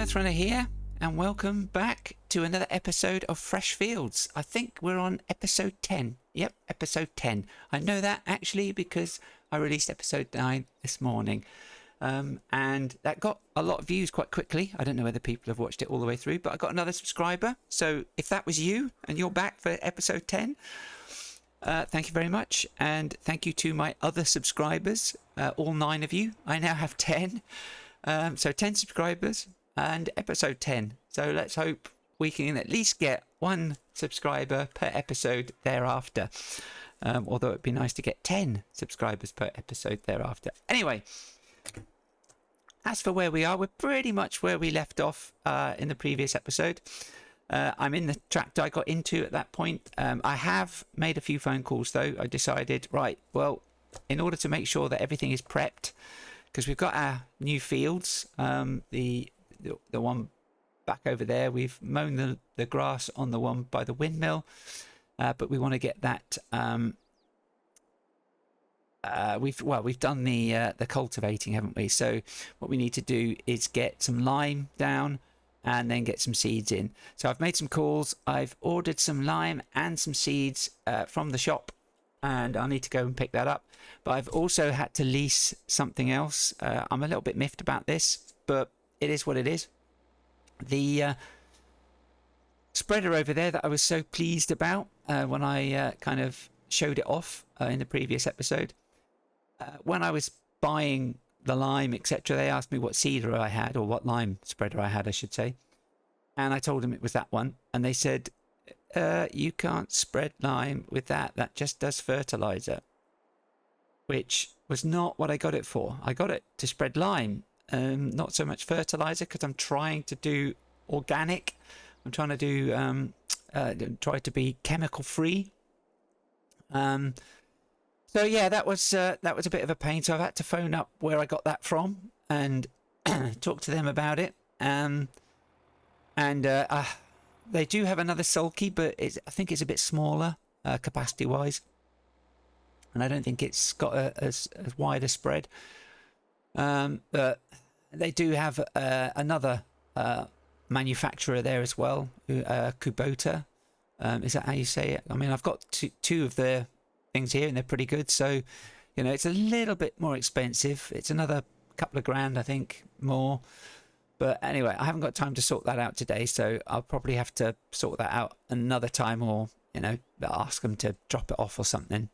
Earth Runner here, and welcome back to another episode of Fresh Fields. I think we're on episode 10. Yep, episode 10. I know that actually because I released episode 9 this morning. And that got a lot of views quite quickly. I don't know whether people have watched it all the way through, but I got another subscriber. So if that was you and you're back for episode 10, thank you very much. And thank you to my other subscribers, all 9 of you. I now have 10. So 10 subscribers and episode 10. So let's hope we can at least get 1 subscriber per episode thereafter. Although it'd be nice to get 10 subscribers per episode thereafter. Anyway, as for where we are, we're pretty much where we left off in the previous episode. I'm in the tractor I got into at that point. I have made a few phone calls though. I decided, right, well, in order to make sure that everything is prepped, because we've got our new fields, the one back over there, we've mown the grass on the one by the windmill, but we want to get that. We've done the cultivating, haven't we? So what we need to do is get some lime down and then get some seeds in. So I've made some calls. I've ordered some lime and some seeds from the shop, and I'll need to go and pick that up. But I've also had to lease something else. I'm a little bit miffed about this, but it is what it is. The spreader over there that I was so pleased about when I kind of showed it off in the previous episode. When I was buying the lime, etc., they asked me what seeder I had, or what lime spreader I had, I should say. And I told them it was that one. And they said, you can't spread lime with that. That just does fertilizer. Which was not what I got it for. I got it to spread lime, not so much fertilizer, because I'm trying to do organic. I'm trying to do try to be chemical free. So yeah, that was a bit of a pain. So I've had to phone up where I got that from and talk to them about it. They do have another sulky, but I think it's a bit smaller capacity wise. And I don't think it's got as wide a spread. But they do have another manufacturer there as well, Kubota. Is that how you say it? I mean, I've got two of their things here, and they're pretty good. So, you know, it's a little bit more expensive. It's another couple of grand, I think, more. But anyway, I haven't got time to sort that out today, so I'll probably have to sort that out another time, or, you know, ask them to drop it off or something.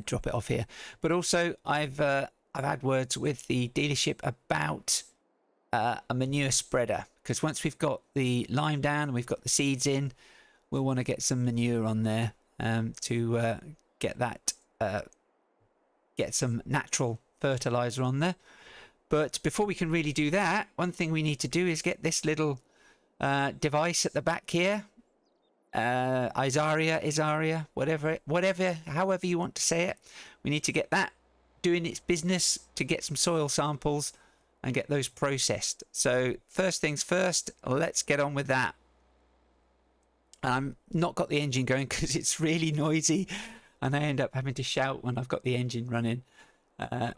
Drop it off here. But also I've had words with the dealership about a manure spreader, because once we've got the lime down and we've got the seeds in, we'll want to get some manure on there to get that get some natural fertilizer on there. But before we can really do that, one thing we need to do is get this little device at the back here. Isaria, whatever, however you want to say it. We need to get that doing its business to get some soil samples and get those processed. So first things first, let's get on with that. I'm not got the engine going because it's really noisy, and I end up having to shout when I've got the engine running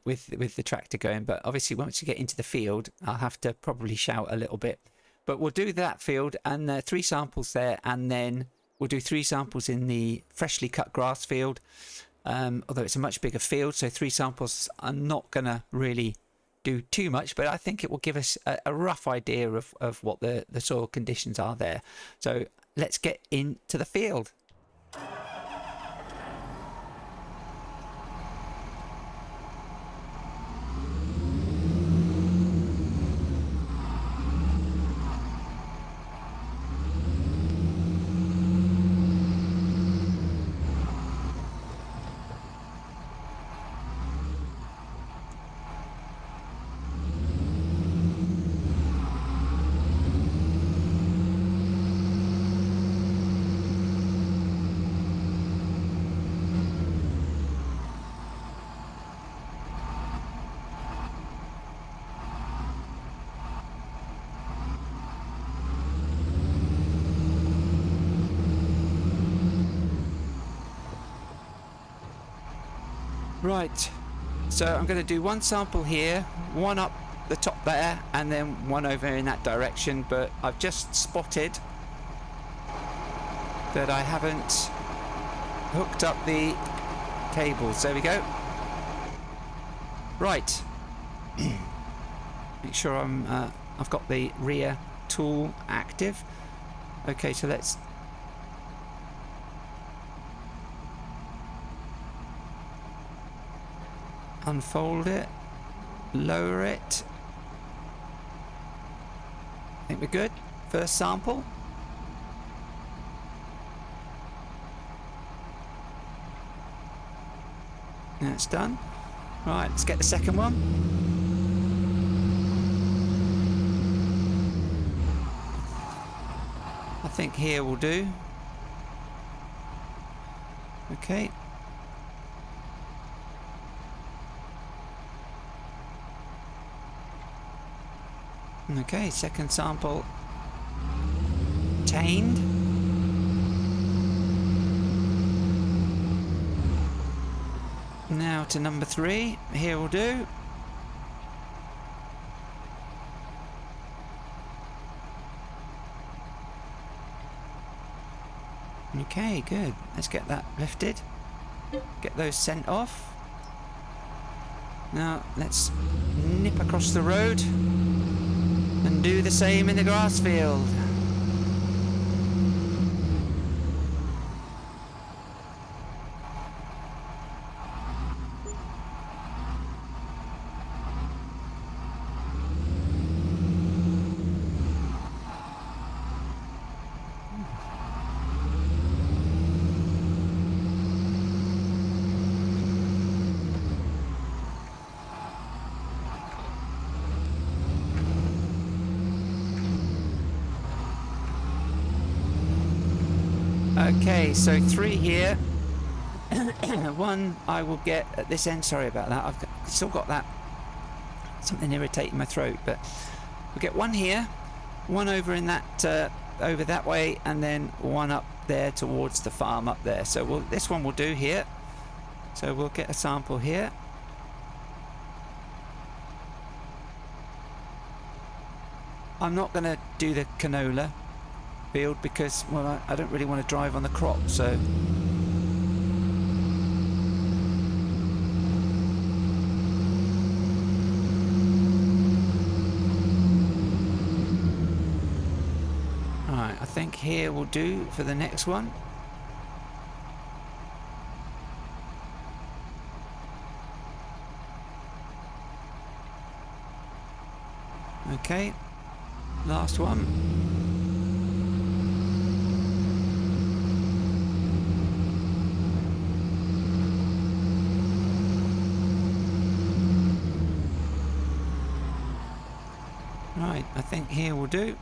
with the tractor going. But obviously once you get into the field, I'll have to probably shout a little bit. But we'll do that field and 3 samples there, and then we'll do 3 samples in the freshly cut grass field. Although it's a much bigger field, so 3 samples are not going to really do too much, but I think it will give us a rough idea of what the soil conditions are there. So let's get into the field. Right, so I'm going to do 1 sample here, 1 up the top there and then one over in that direction, but I've just spotted that I haven't hooked up the cables. There we go. Right. Make sure I've got the rear tool active. Okay, so let's unfold it, lower it. I think we're good. First sample. That's done. Right, let's get the second one. I think here will do. Okay. Okay, second sample obtained. Now to number 3. Here will do. Okay, good. Let's get that lifted. Get those sent off. Now let's nip across the road and do the same in the grass field. Okay, so 3 here. One I will get at this end. Sorry about that. I've still got that something irritating my throat, but we'll get one here, one over in that over that way, and then one up there towards the farm up there. So this one will do here. So we'll get a sample here. I'm not going to do the canola field because, well, I don't really want to drive on the crop, so alright, I think here will do for the next one. Okay, last one. Right, I think here will do.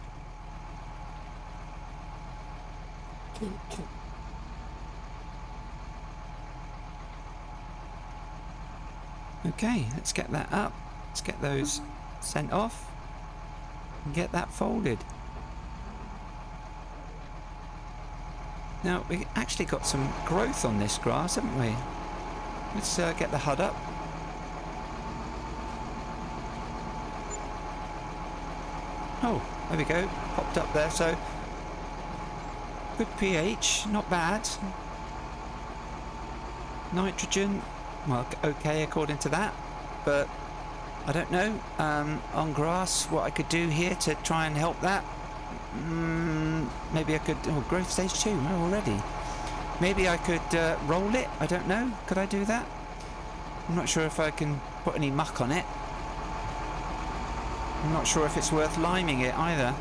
Okay, let's get that up. Let's get those sent off and get that folded. Now, we actually got some growth on this grass, haven't we? Let's get the HUD up. Oh, there we go, popped up there, so good pH, not bad. Nitrogen, well, okay according to that, but I don't know, on grass, what I could do here to try and help that. Maybe I could, oh, growth stage 2, oh, already. Maybe I could roll it, I don't know, could I do that? I'm not sure if I can put any muck on it. I'm not sure if it's worth liming it either.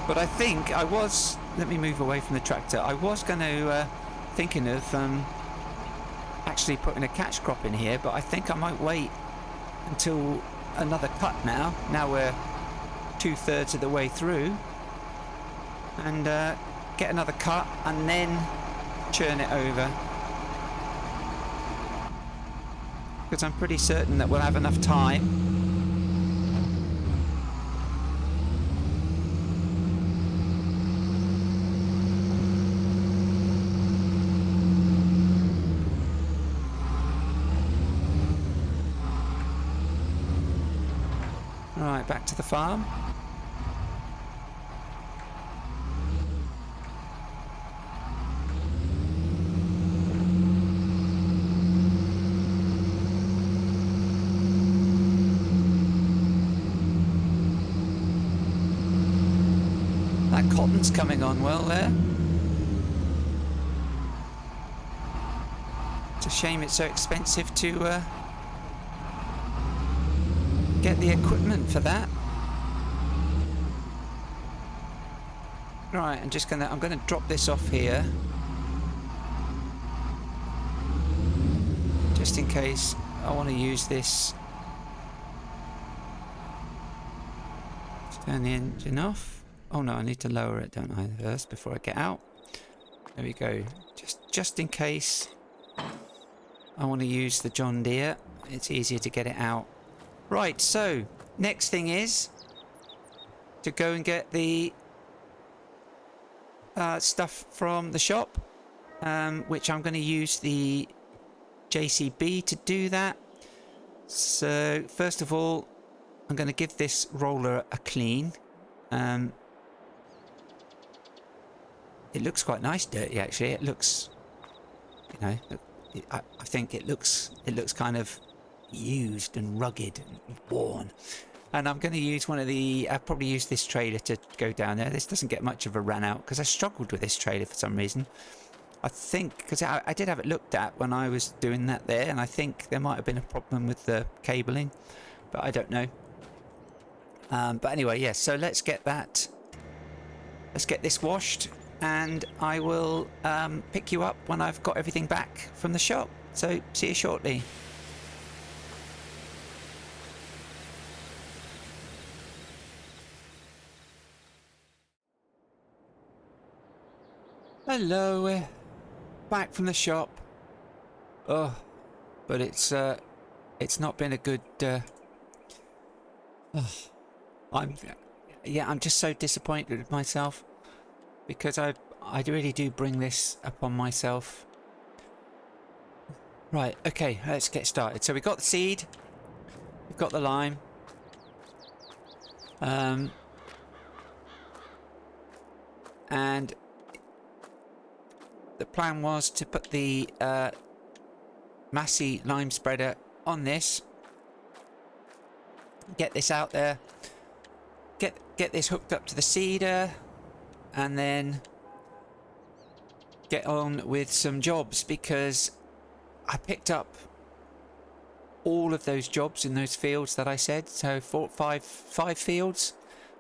But I think I was, let me move away from the tractor, I was going to, thinking of actually putting a catch crop in here, but I think I might wait until another cut now. Now we're 2/3 of the way through, and get another cut and then churn it over. Because I'm pretty certain that we'll have enough time. Right, back to the farm. That cotton's coming on well there. It's a shame it's so expensive to get the equipment for that. Right, I'm gonna drop this off here. Just in case I want to use this. Let's turn the engine off. Oh no, I need to lower it, don't I, first before I get out. There we go. Just in case I want to use the John Deere, it's easier to get it out. Right, so next thing is to go and get the stuff from the shop, which I'm going to use the JCB to do that. So first of all, I'm going to give this roller a clean. It looks quite nice dirty, actually. It looks, you know, I think it looks kind of used and rugged and worn. And I'm going to use I'll probably use this trailer to go down there. This doesn't get much of a run out because I struggled with this trailer for some reason. I think because I did have it looked at when I was doing that there, and I think there might have been a problem with the cabling, but I don't know. But anyway, yes. So let's get this washed, and I will pick you up when I've got everything back from the shop. So see you shortly. Hello, we're back from the shop. Oh, but it's not been a good. I'm just so disappointed with myself because I really do bring this upon myself. Right, okay, let's get started. So we've got the seed, we've got the lime, and the plan was to put the Massey lime spreader on this, get this out there, get this hooked up to the seeder, and then get on with some jobs, because I picked up all of those jobs in those fields that I said. So five fields,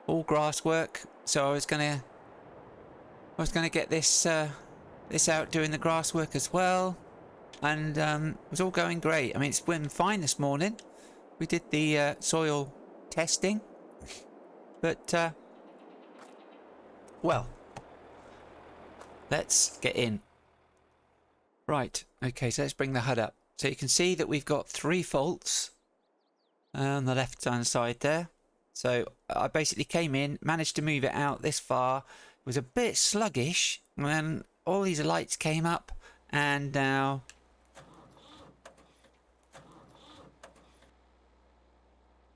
all grass work. So I was gonna get this this out doing the grass work as well, and it was all going great. I mean, it's been fine this morning. We did the soil testing, but well, let's get in. Right, okay, so let's bring the HUD up. So you can see that we've got 3 faults on the left hand side there. So I basically came in, managed to move it out this far. It was a bit sluggish when all these lights came up, and now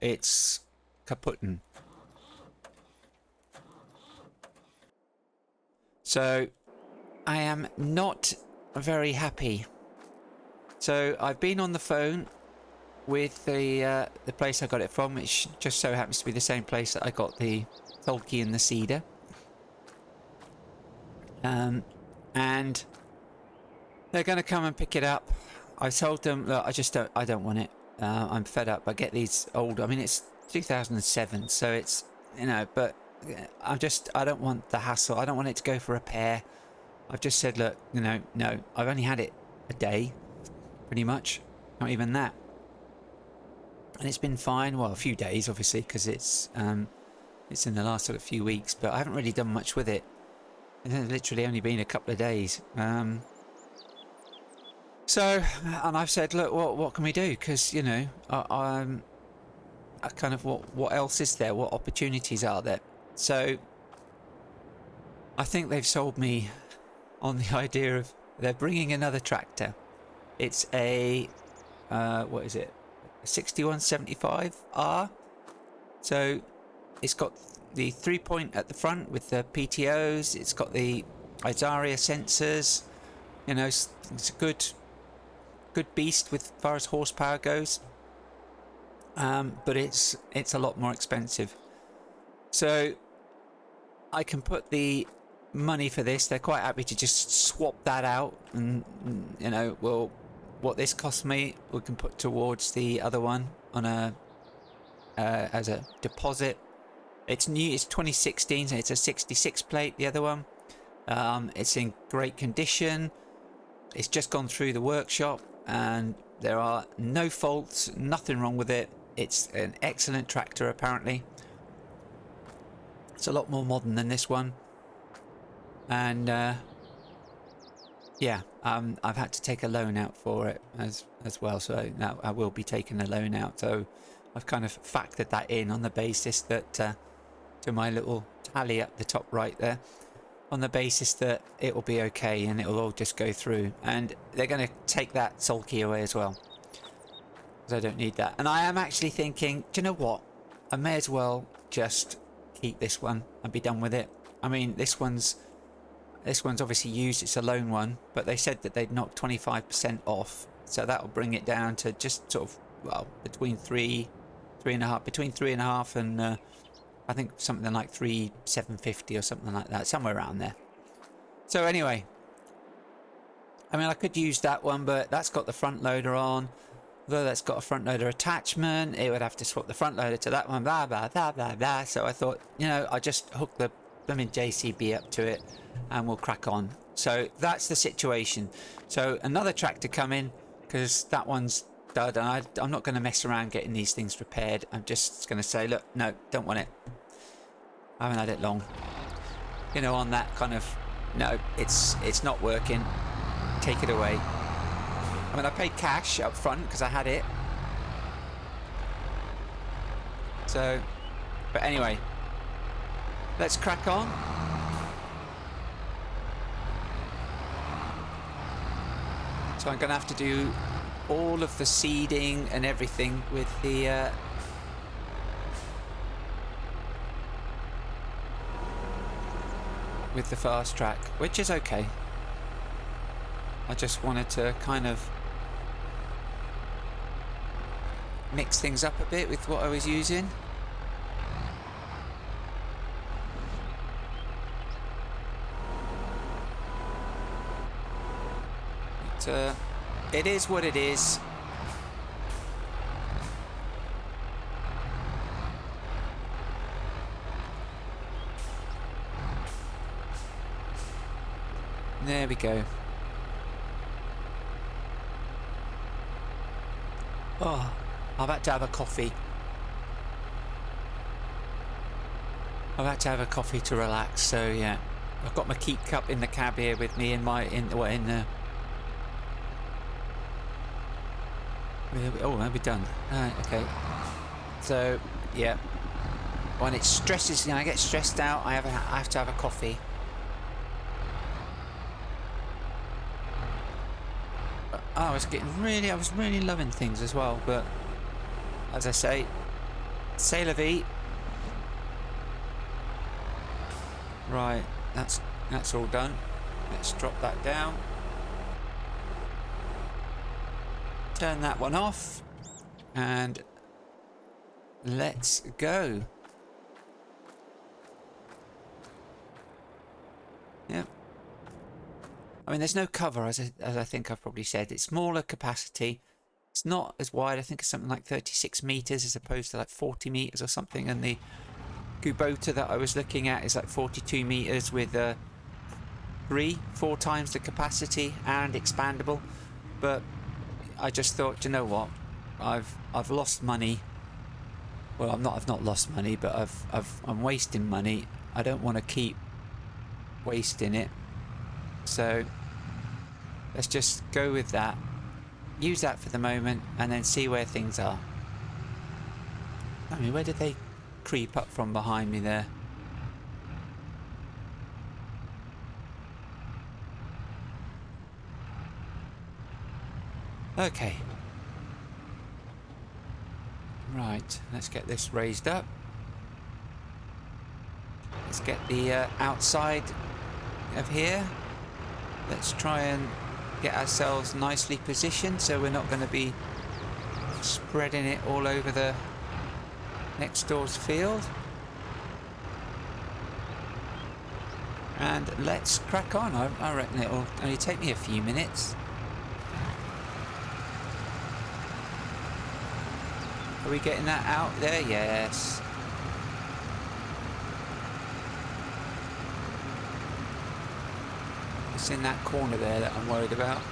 it's kaputting. So I am not very happy. So I've been on the phone with the place I got it from, which just so happens to be the same place that I got the Tolkien and the cedar. And they're going to come and pick it up. I told them, look, I don't want it. I'm fed up. I get these old, I mean, it's 2007, so it's, you know, but I don't want the hassle. I don't want it to go for repair. I've just said, look, you know, no, I've only had it a day, pretty much, not even that. And it's been fine. Well, a few days, obviously, because it's in the last sort of few weeks, but I haven't really done much with it. It's literally only been a couple of days. So, and I've said, look, what can we do? Because, you know, I kind of, what else is there? What opportunities are there? So, I think they've sold me on the idea of they're bringing another tractor. It's a, what is it? A 6175R. So it's got the 3-point at the front with the PTOs. It's got the Isaria sensors. You know, it's a good beast with as far as horsepower goes. But it's a lot more expensive. So I can put the money for this. They're quite happy to just swap that out, and you know, well, what this cost me, we can put towards the other one on a as a deposit. It's new. It's 2016. So it's a 66 plate. The other one. It's in great condition. It's just gone through the workshop, and there are no faults. Nothing wrong with it. It's an excellent tractor, apparently. It's a lot more modern than this one, and yeah, I've had to take a loan out for it as well. So now I will be taking a loan out. So I've kind of factored that in on the basis that to my little tally up the top right there, on the basis that it will be okay and it will all just go through. And they're going to take that sulky away as well, because I don't need that. And I am actually thinking, do you know what? I may as well just keep this one and be done with it. I mean, this one's obviously used. It's a loan one, but they said that they'd knock 25% off, so that will bring it down to just sort of, well, between three and a half and I think something like 3,750 or something like that, somewhere around there. So anyway, I mean, I could use that one, but that's got the front loader on. Although that's got a front loader attachment, it would have to swap the front loader to that one, blah blah blah blah blah. So I thought, you know, I just hook the blooming JCB up to it and we'll crack on. So that's the situation. So another tractor coming, because that one's dud, and I'm not going to mess around getting these things repaired. I'm just going to say, look, no, don't want it. I haven't had it long. You know, on that kind of, no, it's not working. Take it away. I mean, I paid cash up front because I had it. So, but anyway, let's crack on. So I'm going to have to do all of the seeding and everything with the fast track, which is okay. I just wanted to kind of mix things up a bit with what I was using. But, it is what it is. There we go. Oh, I've had to have a coffee. I've had to have a coffee to relax. So yeah, I've got my keep cup in the cab here with me in the. Oh, that'll be done. Okay. So yeah, when it stresses, you know, I get stressed out. I have to have a coffee. I was really loving things as well, but as I say, c'est la vie. Right, that's all done. Let's drop that down. Turn that one off, and let's go. Yep. I mean, there's no cover, as I think I've probably said. It's smaller capacity. It's not as wide. I think it's something like 36 meters as opposed to like 40 meters or something. And the Kubota that I was looking at is like 42 meters with 4 times the capacity and expandable. But I just thought, you know what? I've lost money. Well, I've not lost money, but I'm wasting money. I don't want to keep wasting it. So let's just go with that, use that for the moment, and then see where things are. I mean, where did they creep up from behind me there? Okay. Right, let's get this raised up. Let's get the outside of here. Let's try and get ourselves nicely positioned so we're not going to be spreading it all over the next door's field. And let's crack on. I reckon it'll only take me a few minutes. Are we getting that out there? Yes. It's in that corner there that I'm worried about.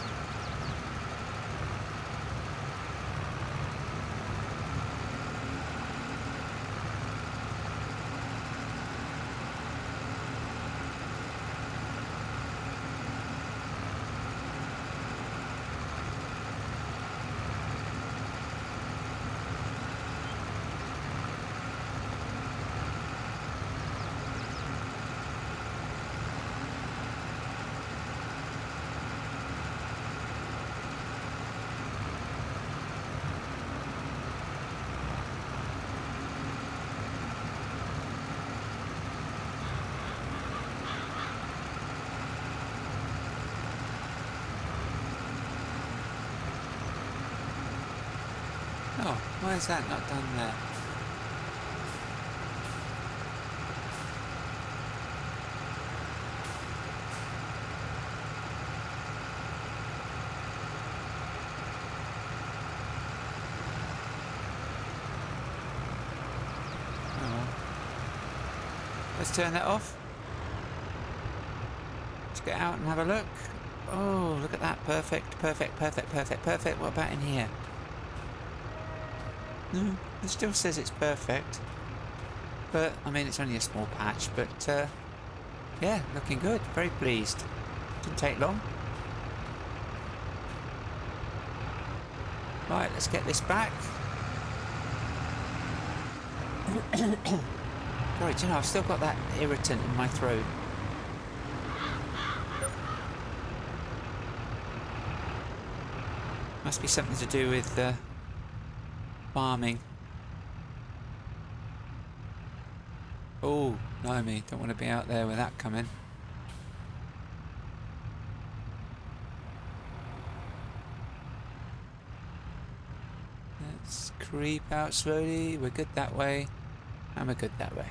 Oh, why is that not done there? Oh. Let's turn that off. Let's get out and have a look. Oh, look at that. Perfect, perfect, perfect, perfect, perfect. What about in here? No, it still says it's perfect. But, I mean, it's only a small patch, but, yeah, looking good. Very pleased. Didn't take long. Right, let's get this back. Sorry, do you know, I've still got that irritant in my throat. Must be something to do with, farming. Oh, blimey, don't want to be out there with that coming. Let's creep out slowly. We're good that way, and we're good that way.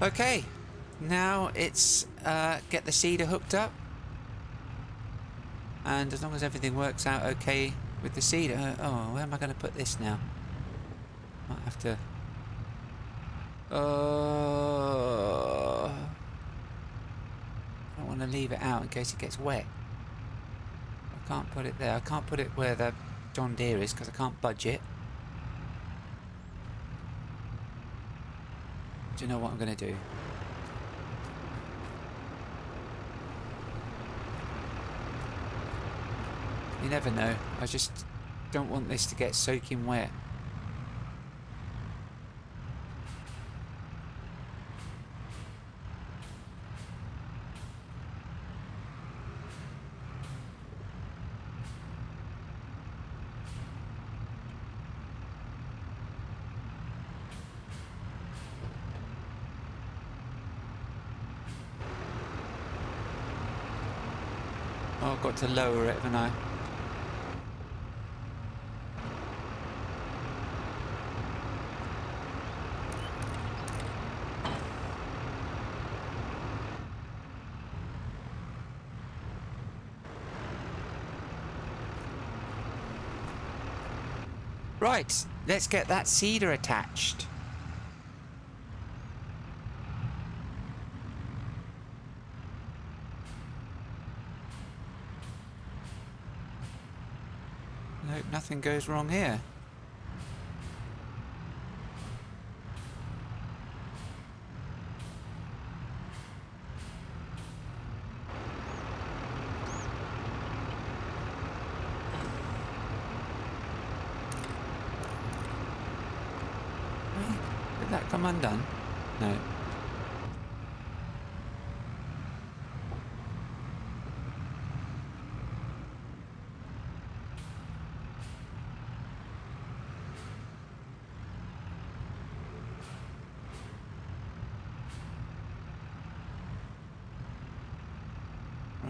Okay, now it's get the seeder hooked up. And as long as everything works out okay with the seeder... oh, where am I going to put this now? Might have to... I don't want to leave it out in case it gets wet. I can't put it there. I can't put it where the John Deere is because I can't budge it. Do you know what I'm going to do? You never know. I just don't want this to get soaking wet. Oh, I've got to lower it, haven't I? Right, let's get that seeder attached. Nope, nothing goes wrong here. Did that come undone? No.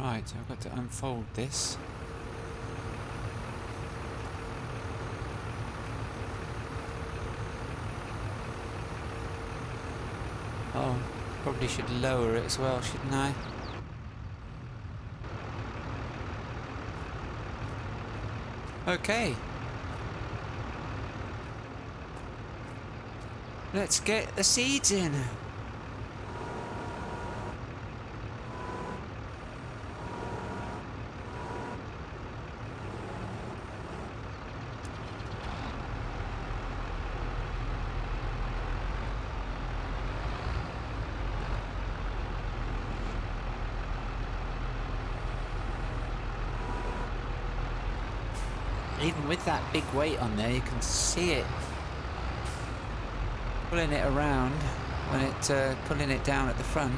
Right, I've got to unfold this. Oh, probably should lower it as well, shouldn't I? Okay. Let's get the seeds in. Even with that big weight on there, you can see it pulling it around when it pulling it down at the front.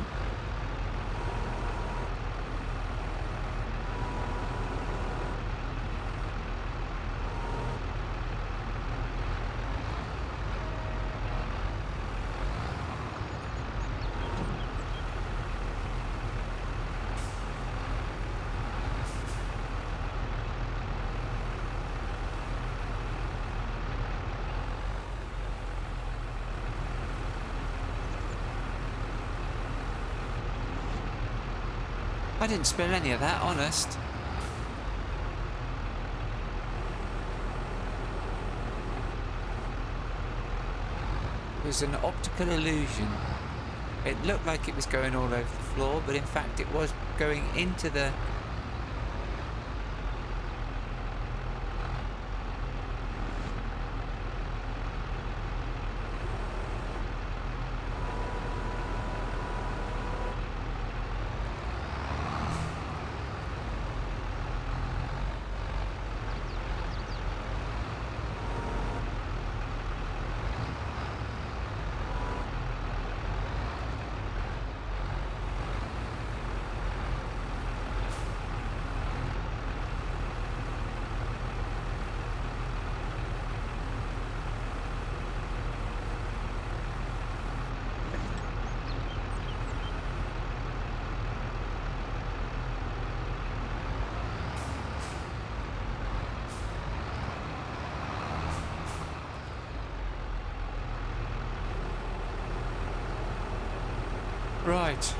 I didn't spill any of that, honest. It was an optical illusion. It looked like it was going all over the floor, but in fact it was going into the... Right.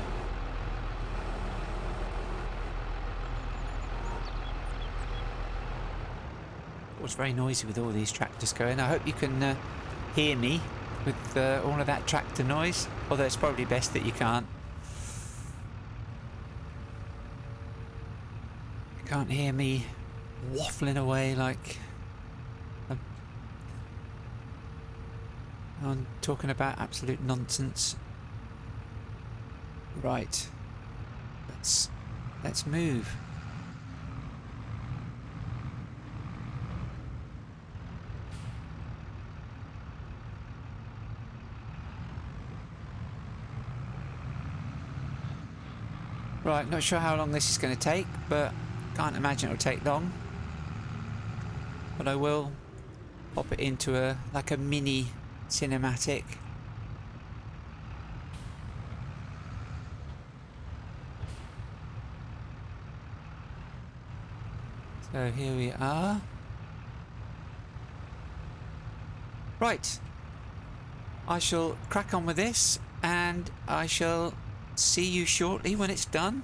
It was very noisy with all these tractors going. I hope you can hear me with all of that tractor noise, although it's probably best that you can't. You can't hear me waffling away like I'm talking about absolute nonsense. Right, let's move. Right, not sure how long this is going to take, but can't imagine it'll take long. But I will pop it into like a mini cinematic. So here we are. Right. I shall crack on with this and I shall see you shortly when it's done.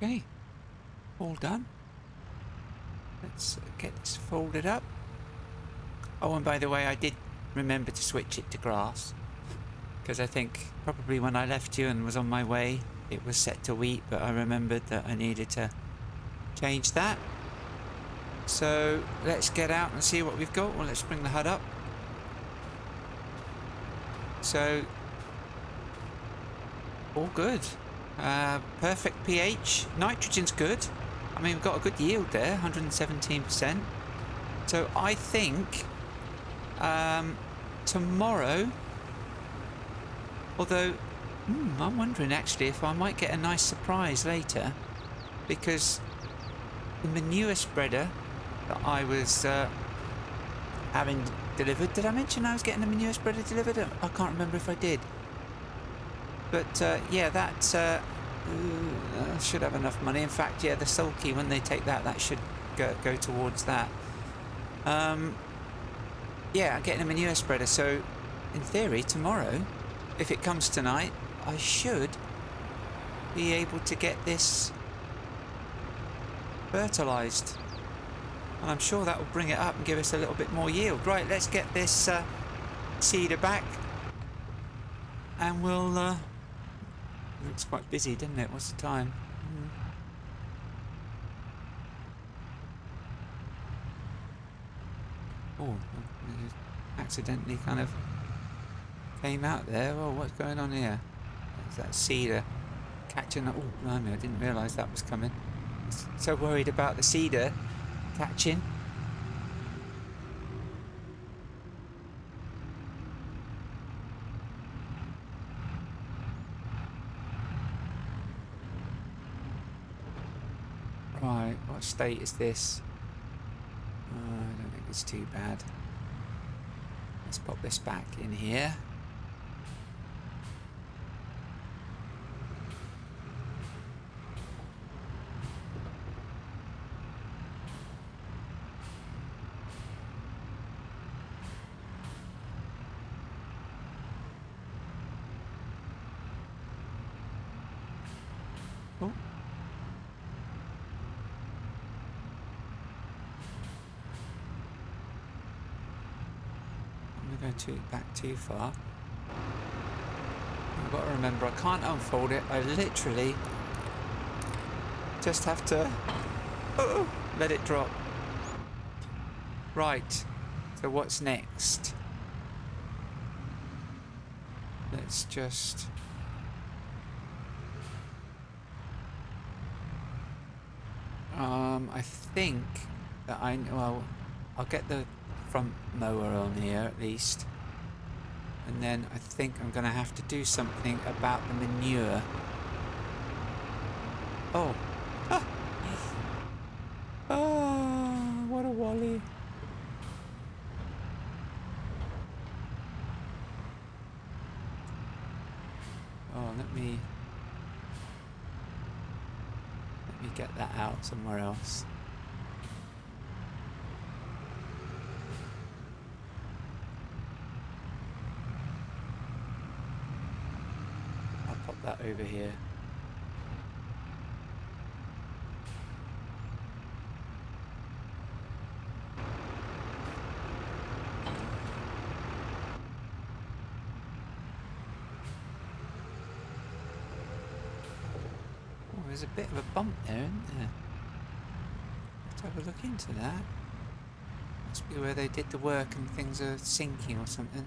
Okay, all done. Let's get this folded up. Oh, and by the way, I did remember to switch it to grass, because I think probably when I left you and was on my way, it was set to wheat, but I remembered that I needed to change that. So let's get out and see what we've got. Well, let's bring the HUD up. So, all good. Perfect pH. Nitrogen's good. I mean, we've got a good yield there, 117%. So I think tomorrow, although I'm wondering actually if I might get a nice surprise later, because the manure spreader that I was having delivered, did I mention I was getting a manure spreader delivered? I can't remember if I did. But yeah, that should have enough money. In fact, yeah, the sulky, when they take that, that should go towards that. Yeah, I'm getting a manure spreader, so in theory tomorrow, if it comes tonight, I should be able to get this fertilised, and I'm sure that will bring it up and give us a little bit more yield. Right, let's get this seeder back, and we'll it looks quite busy, doesn't it? What's the time? Oh, accidentally kind of came out there. Oh, what's going on here? There's that seeder catching. Oh, blimey, I didn't realise that was coming. So worried about the seeder catching. Right, what state is this? I don't think it's too bad. Let's pop this back in here. Oh. I'm going to go back too far. I've got to remember, I can't unfold it. I literally just have to let it drop. Right, so what's next? Let's just... I think that well, I'll get the front mower on here at least. And then I think I'm going to have to do something about the manure. Oh. Ah. Oh, what a wally. Oh, let me get that out somewhere else. I'll pop that over here. There's a bit of a bump there, isn't there? Let's have a look into that. Must be where they did the work and things are sinking or something.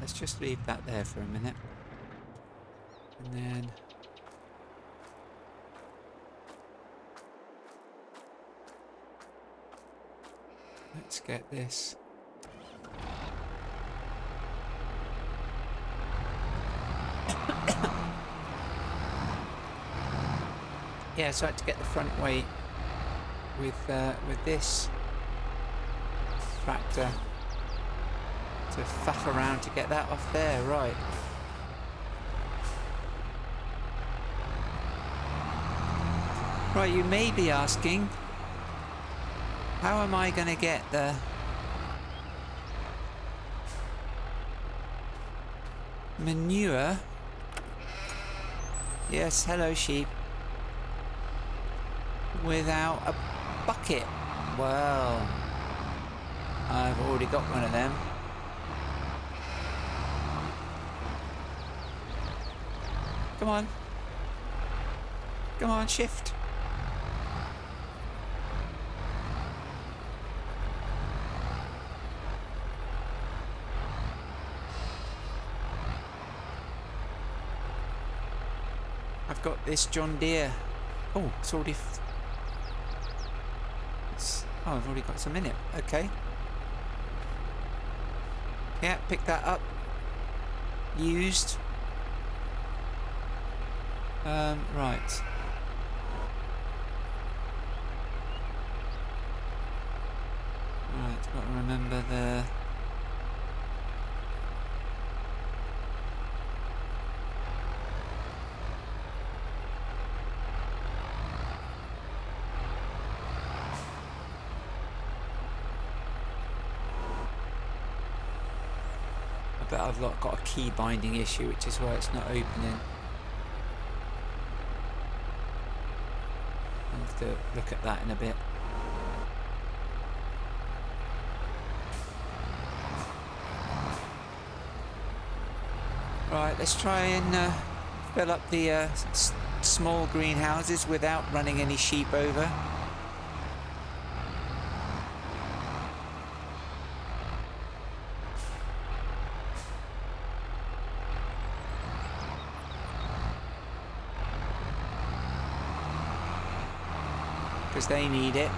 Let's just leave that there for a minute. And then... let's get this. Yeah, so I had to get the front weight with this tractor. to faff around to get that off there, right. Right, you may be asking, how am I going to get the manure? Yes, hello sheep. Without a bucket. Well, I've already got one of them. Come on. Come on, shift. I've got this John Deere. Oh, it's already... oh, I've already got some in it. Okay. Yeah, pick that up. Used. Right. Right, got to remember the... but I've got a key binding issue, which is why it's not opening. I'll have to look at that in a bit. Right, let's try and fill up the small greenhouses without running any sheep over. Because they need it,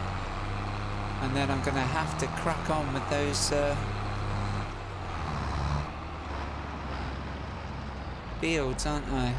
and then I'm going to have to crack on with those fields, aren't I?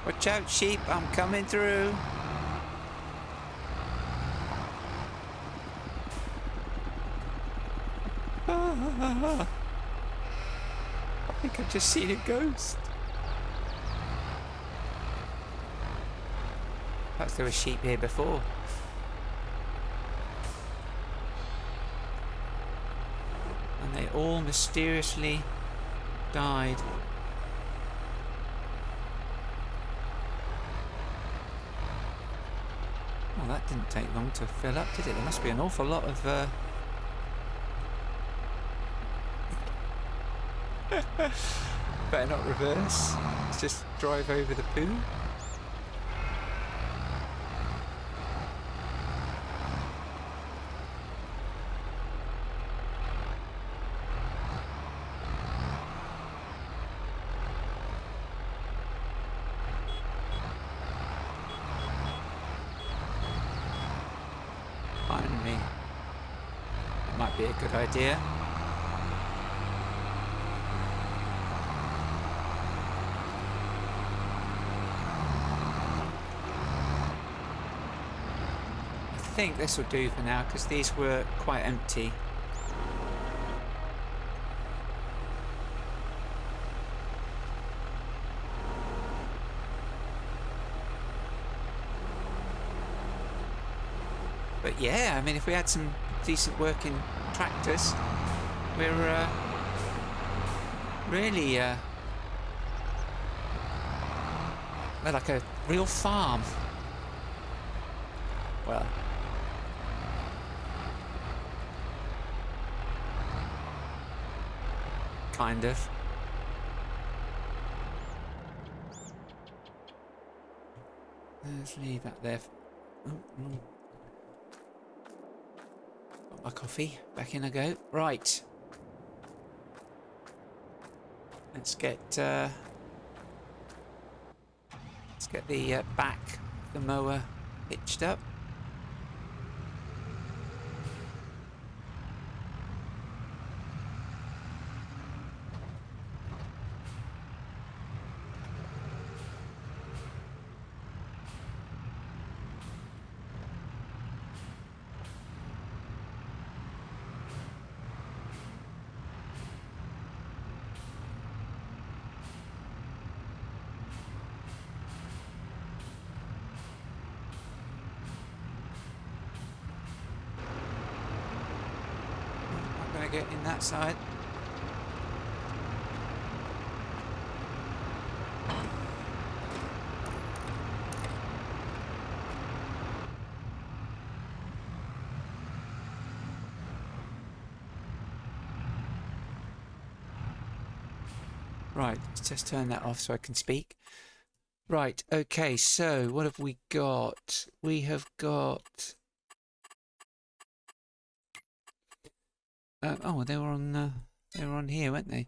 Watch out, sheep, I'm coming through. I think I've just seen a ghost. Perhaps there were sheep here before. And they all mysteriously died. Well, that didn't take long to fill up, did it? There must be an awful lot of... Better not reverse. Let's just drive over the poo. Finally. That might be a good idea. I think this will do for now because these were quite empty. But yeah, I mean, if we had some decent working tractors, we're really we're like a real farm. Well, kind of. Let's leave that there. Got my coffee. Back in I go. Right. Let's get the back of the mower hitched up. Get in that side. Right, let's just turn that off so I can speak. Right, okay, so what have we got? We have got oh, they were on here, weren't they?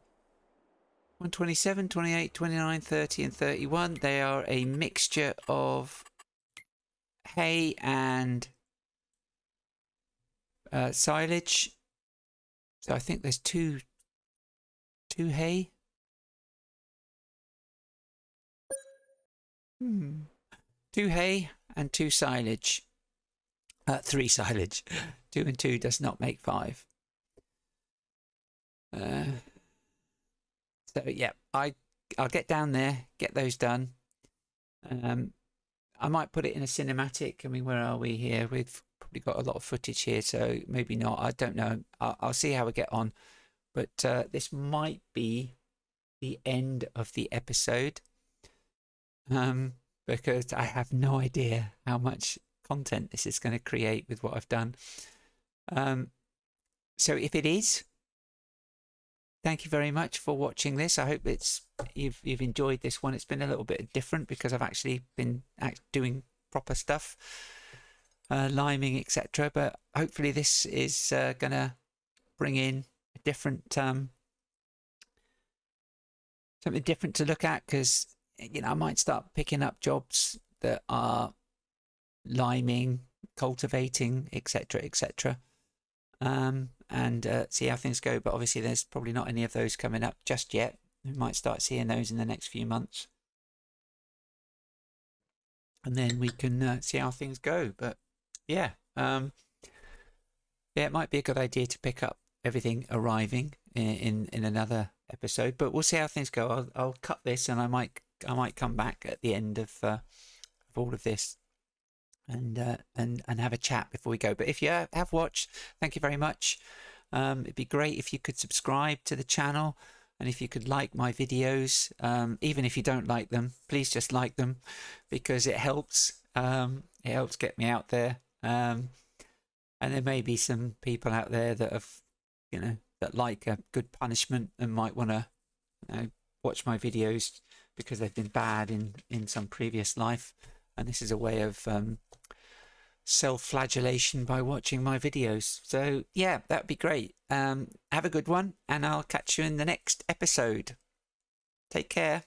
127, 28, 29, 30 and 31. They are a mixture of hay and silage. So I think there's two hay. Two hay and two silage. 3 silage. 2 and 2 does not make 5. So yeah, I'll get down there, get those done. I might put it in a cinematic. I mean, where are we here? We've probably got a lot of footage here, so maybe not. I don't know. I'll see how we get on. But this might be the end of the episode, because I have no idea how much content this is going to create with what I've done. So if it is, thank you very much for watching this. I hope you've enjoyed this one. It's been a little bit different because I've actually been doing proper stuff, liming, etc. But hopefully this is going to bring in a different something different to look at, because I might start picking up jobs that are liming, cultivating, etc., etc. And see how things go. But obviously there's probably not any of those coming up just yet. We might start seeing those in the next few months, and then we can see how things go. But yeah, yeah, it might be a good idea to pick up everything arriving in another episode. But we'll see how things go. I'll cut this, and I might come back at the end of all of this and have a chat before we go. But if you have watched, thank you very much. It'd be great if you could subscribe to the channel, and if you could like my videos. Even if you don't like them, please just like them, because it helps. It helps get me out there. And there may be some people out there that have, that like a good punishment and might want to watch my videos because they've been bad in some previous life. And this is a way of self-flagellation by watching my videos. So yeah, that'd be great. Have a good one, and I'll catch you in the next episode. Take care.